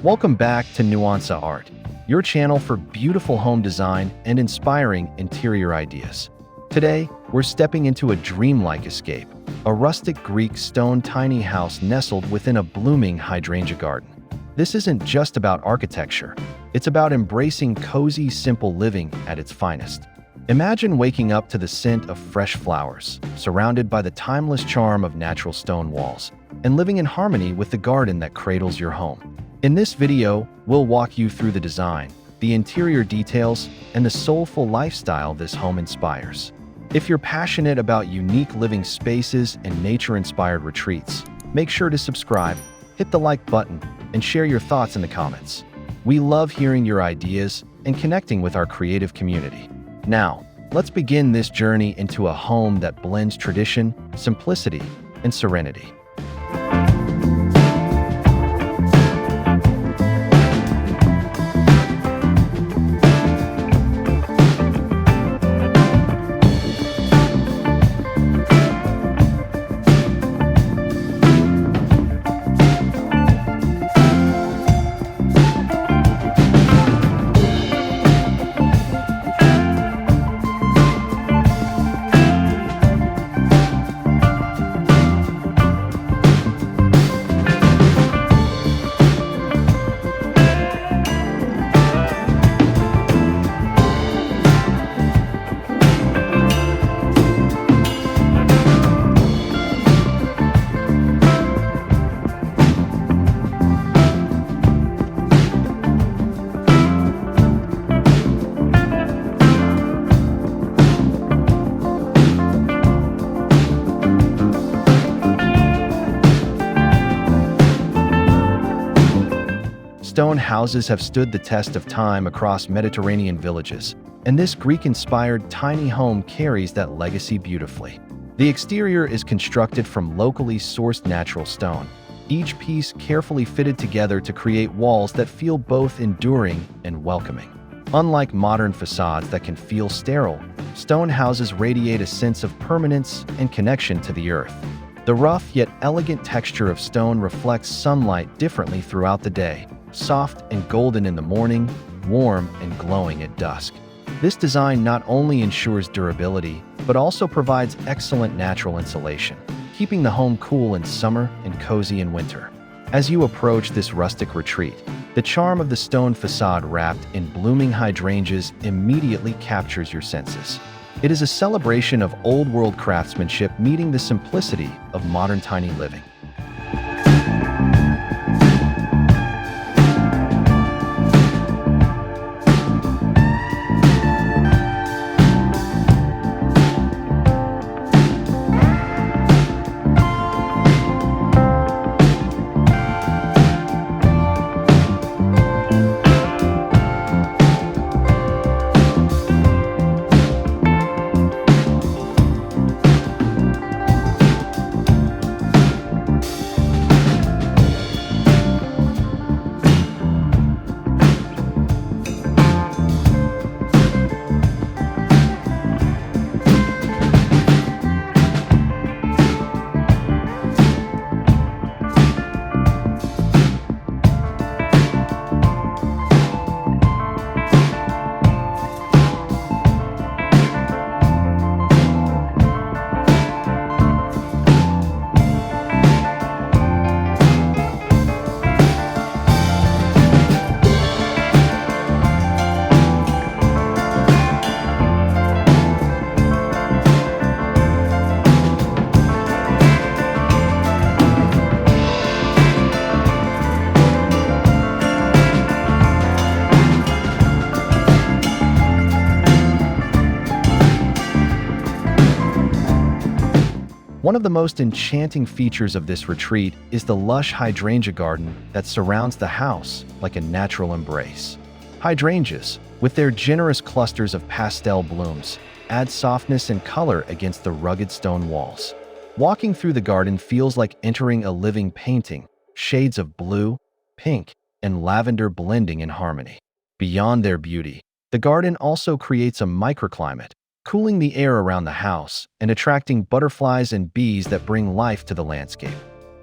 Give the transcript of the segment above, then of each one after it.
Welcome back to Nuanza Art, your channel for beautiful home design and inspiring interior ideas. Today, we're stepping into a dreamlike escape, a rustic Greek stone tiny house nestled within a blooming hydrangea garden. This isn't just about architecture, it's about embracing cozy, simple living at its finest. Imagine waking up to the scent of fresh flowers, surrounded by the timeless charm of natural stone walls, and living in harmony with the garden that cradles your home. In this video, we'll walk you through the design, the interior details, and the soulful lifestyle this home inspires. If you're passionate about unique living spaces and nature-inspired retreats, make sure to subscribe, hit the like button, and share your thoughts in the comments. We love hearing your ideas and connecting with our creative community. Now, let's begin this journey into a home that blends tradition, simplicity, and serenity. Stone houses have stood the test of time across Mediterranean villages, and this Greek-inspired tiny home carries that legacy beautifully. The exterior is constructed from locally sourced natural stone, each piece carefully fitted together to create walls that feel both enduring and welcoming. Unlike modern facades that can feel sterile, stone houses radiate a sense of permanence and connection to the earth. The rough yet elegant texture of stone reflects sunlight differently throughout the day, soft and golden in the morning, warm and glowing at dusk. This design not only ensures durability, but also provides excellent natural insulation, keeping the home cool in summer and cozy in winter. As you approach this rustic retreat, the charm of the stone facade wrapped in blooming hydrangeas immediately captures your senses. It is a celebration of old-world craftsmanship meeting the simplicity of modern tiny living. One of the most enchanting features of this retreat is the lush hydrangea garden that surrounds the house like a natural embrace. Hydrangeas, with their generous clusters of pastel blooms, add softness and color against the rugged stone walls. Walking through the garden feels like entering a living painting, shades of blue, pink, and lavender blending in harmony. Beyond their beauty, the garden also creates a microclimate, cooling the air around the house and attracting butterflies and bees that bring life to the landscape.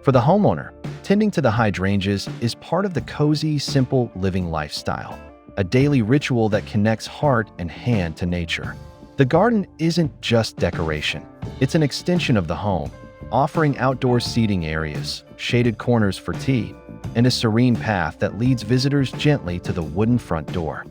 For the homeowner, tending to the hydrangeas is part of the cozy, simple living lifestyle, a daily ritual that connects heart and hand to nature. The garden isn't just decoration, it's an extension of the home, offering outdoor seating areas, shaded corners for tea, and a serene path that leads visitors gently to the wooden front door.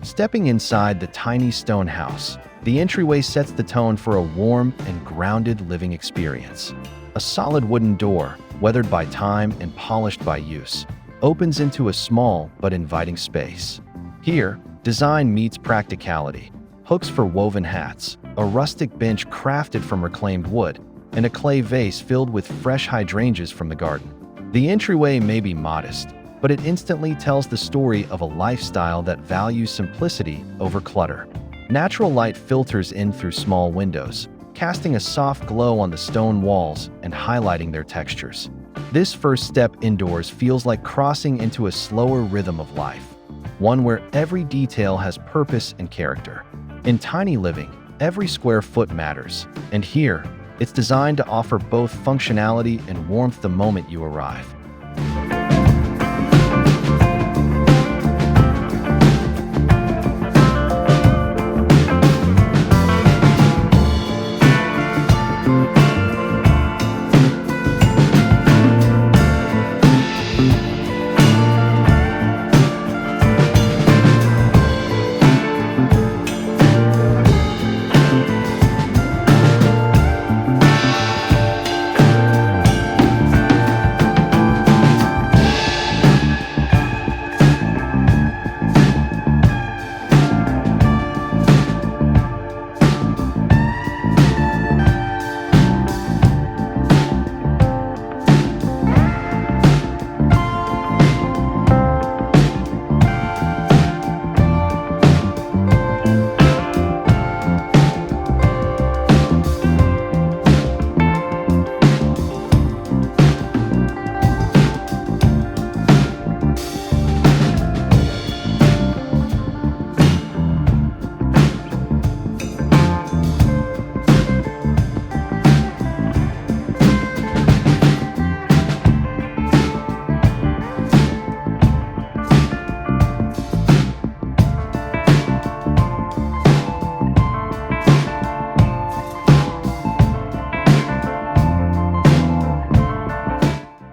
Stepping inside the tiny stone house, the entryway sets the tone for a warm and grounded living experience. A solid wooden door, weathered by time and polished by use, opens into a small but inviting space. Here, design meets practicality. Hooks for woven hats, a rustic bench crafted from reclaimed wood, and a clay vase filled with fresh hydrangeas from the garden. The entryway may be modest, but it instantly tells the story of a lifestyle that values simplicity over clutter. Natural light filters in through small windows, casting a soft glow on the stone walls and highlighting their textures. This first step indoors feels like crossing into a slower rhythm of life, one where every detail has purpose and character. In tiny living, every square foot matters, and here, it's designed to offer both functionality and warmth the moment you arrive.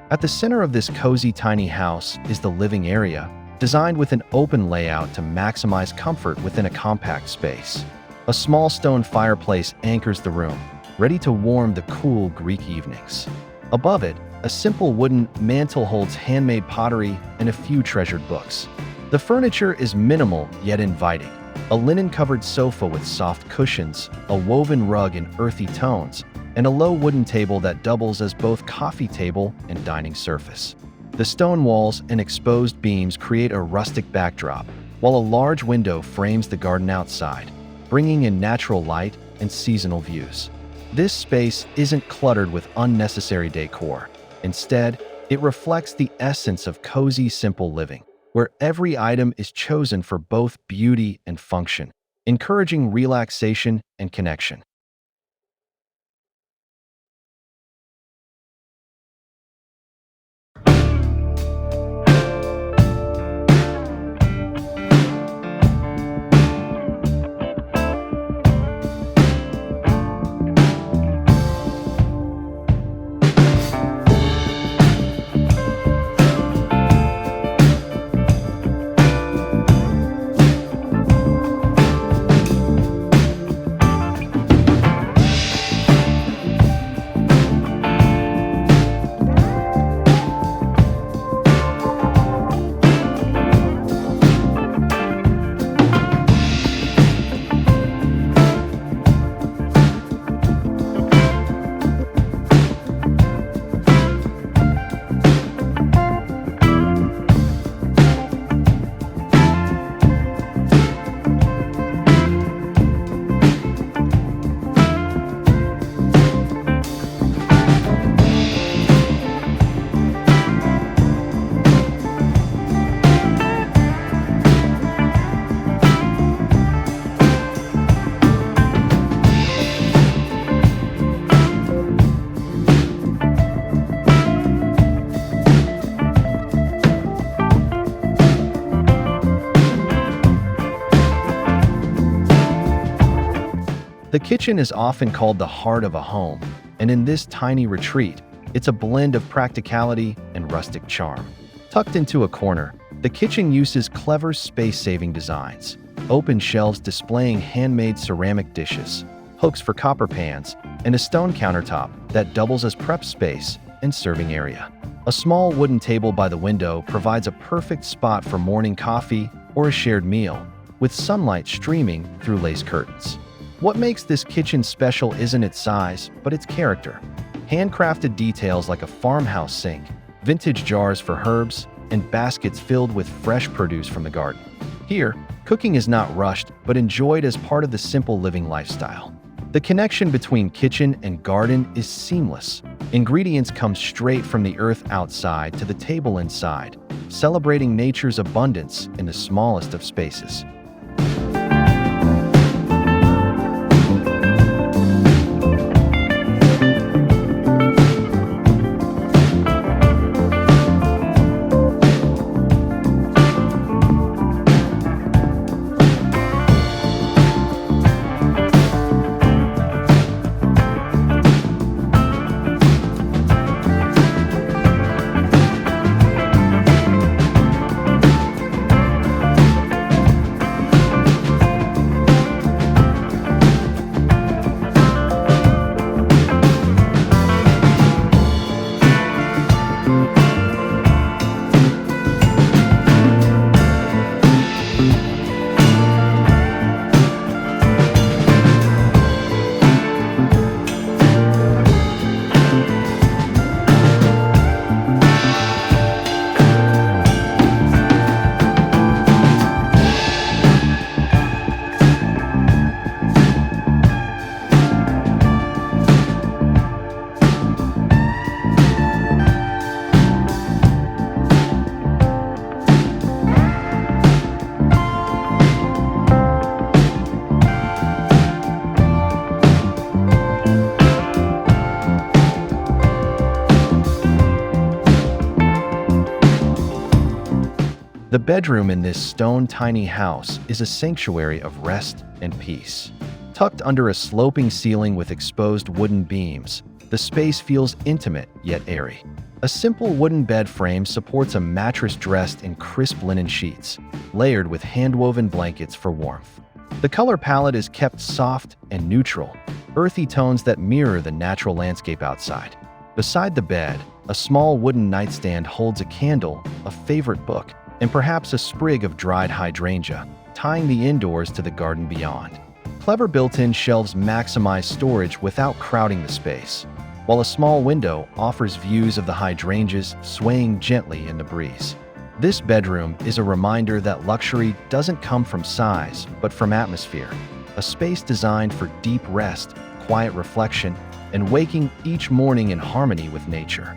At the center of this cozy tiny house is the living area, designed with an open layout to maximize comfort within a compact space. A small stone fireplace anchors the room, ready to warm the cool Greek evenings. Above it, a simple wooden mantel holds handmade pottery and a few treasured books. The furniture is minimal yet inviting. A linen-covered sofa with soft cushions, a woven rug in earthy tones, and a low wooden table that doubles as both coffee table and dining surface. The stone walls and exposed beams create a rustic backdrop, while a large window frames the garden outside, bringing in natural light and seasonal views. This space isn't cluttered with unnecessary decor. Instead, it reflects the essence of cozy, simple living, where every item is chosen for both beauty and function, encouraging relaxation and connection. The kitchen is often called the heart of a home, and in this tiny retreat, it's a blend of practicality and rustic charm. Tucked into a corner, the kitchen uses clever space-saving designs, open shelves displaying handmade ceramic dishes, hooks for copper pans, and a stone countertop that doubles as prep space and serving area. A small wooden table by the window provides a perfect spot for morning coffee or a shared meal, with sunlight streaming through lace curtains. What makes this kitchen special isn't its size, but its character. Handcrafted details like a farmhouse sink, vintage jars for herbs, and baskets filled with fresh produce from the garden. Here, cooking is not rushed, but enjoyed as part of the simple living lifestyle. The connection between kitchen and garden is seamless. Ingredients come straight from the earth outside to the table inside, celebrating nature's abundance in the smallest of spaces. The bedroom in this stone tiny house is a sanctuary of rest and peace. Tucked under a sloping ceiling with exposed wooden beams, the space feels intimate yet airy. A simple wooden bed frame supports a mattress dressed in crisp linen sheets, layered with handwoven blankets for warmth. The color palette is kept soft and neutral, earthy tones that mirror the natural landscape outside. Beside the bed, a small wooden nightstand holds a candle, a favorite book, and perhaps a sprig of dried hydrangea, tying the indoors to the garden beyond. Clever built-in shelves maximize storage without crowding the space, while a small window offers views of the hydrangeas swaying gently in the breeze. This bedroom is a reminder that luxury doesn't come from size, but from atmosphere, a space designed for deep rest, quiet reflection, and waking each morning in harmony with nature.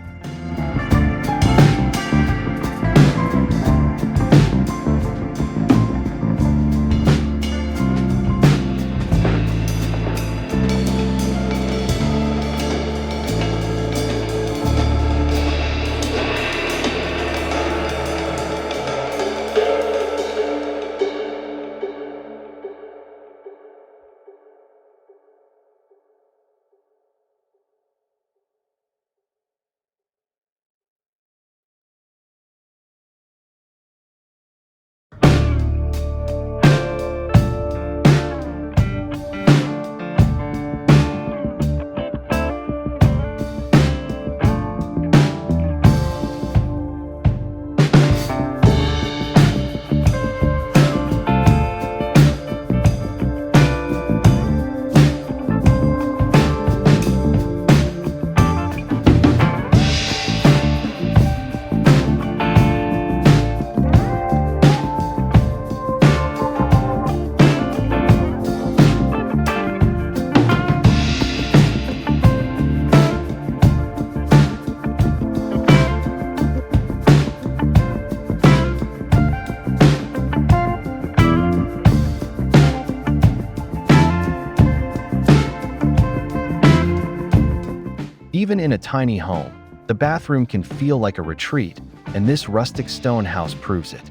Even in a tiny home, the bathroom can feel like a retreat, and this rustic stone house proves it.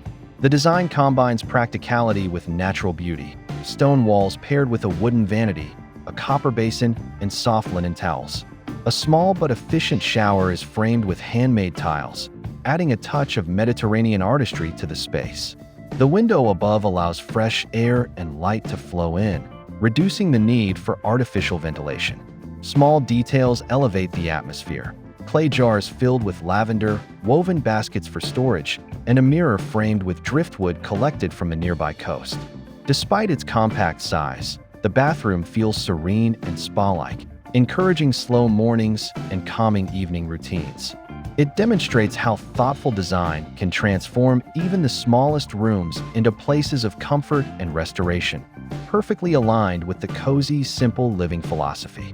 The design combines practicality with natural beauty. Stone walls paired with a wooden vanity, a copper basin, and soft linen towels. A small but efficient shower is framed with handmade tiles, adding a touch of Mediterranean artistry to the space. The window above allows fresh air and light to flow in, reducing the need for artificial ventilation. Small details elevate the atmosphere. Clay jars filled with lavender, woven baskets for storage, and a mirror framed with driftwood collected from a nearby coast. Despite its compact size, the bathroom feels serene and spa-like, encouraging slow mornings and calming evening routines. It demonstrates how thoughtful design can transform even the smallest rooms into places of comfort and restoration, perfectly aligned with the cozy, simple living philosophy.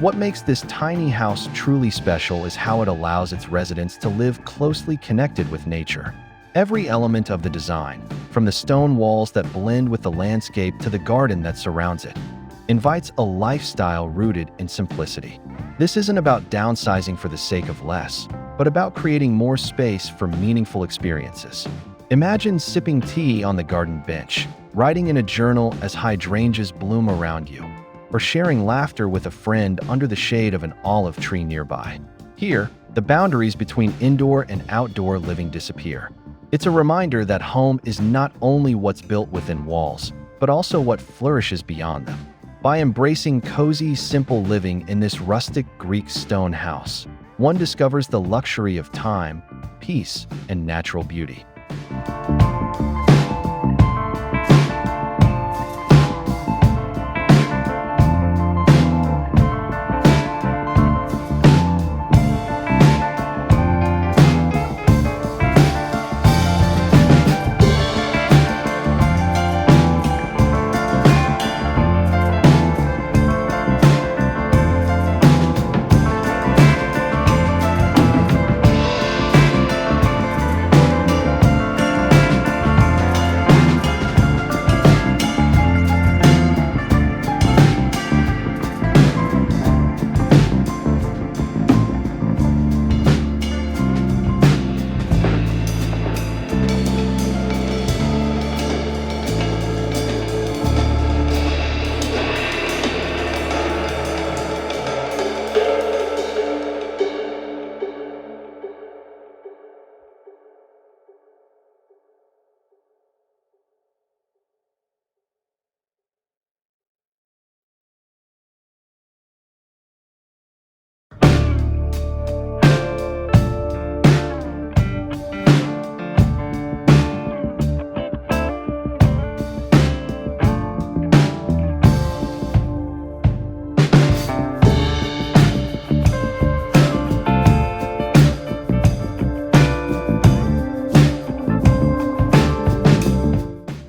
What makes this tiny house truly special is how it allows its residents to live closely connected with nature. Every element of the design, from the stone walls that blend with the landscape to the garden that surrounds it, invites a lifestyle rooted in simplicity. This isn't about downsizing for the sake of less, but about creating more space for meaningful experiences. Imagine sipping tea on the garden bench, writing in a journal as hydrangeas bloom around you, or sharing laughter with a friend under the shade of an olive tree nearby. Here, the boundaries between indoor and outdoor living disappear. It's a reminder that home is not only what's built within walls, but also what flourishes beyond them. By embracing cozy, simple living in this rustic Greek stone house, one discovers the luxury of time, peace, and natural beauty.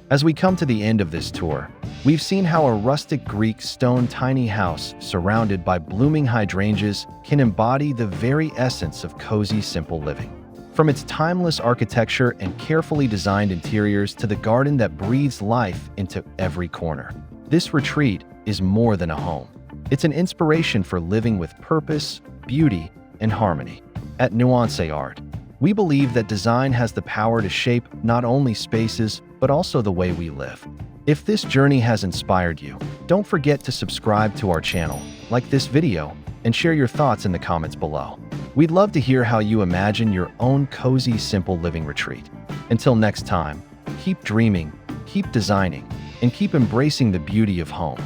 As we come to the end of this tour, we've seen how a rustic Greek stone tiny house surrounded by blooming hydrangeas can embody the very essence of cozy, simple living. From its timeless architecture and carefully designed interiors to the garden that breathes life into every corner, this retreat is more than a home. It's an inspiration for living with purpose, beauty, and harmony. At Nuance Art, we believe that design has the power to shape not only spaces, but also the way we live. If this journey has inspired you, don't forget to subscribe to our channel, like this video, and share your thoughts in the comments below. We'd love to hear how you imagine your own cozy, simple living retreat. Until next time, keep dreaming, keep designing, and keep embracing the beauty of home.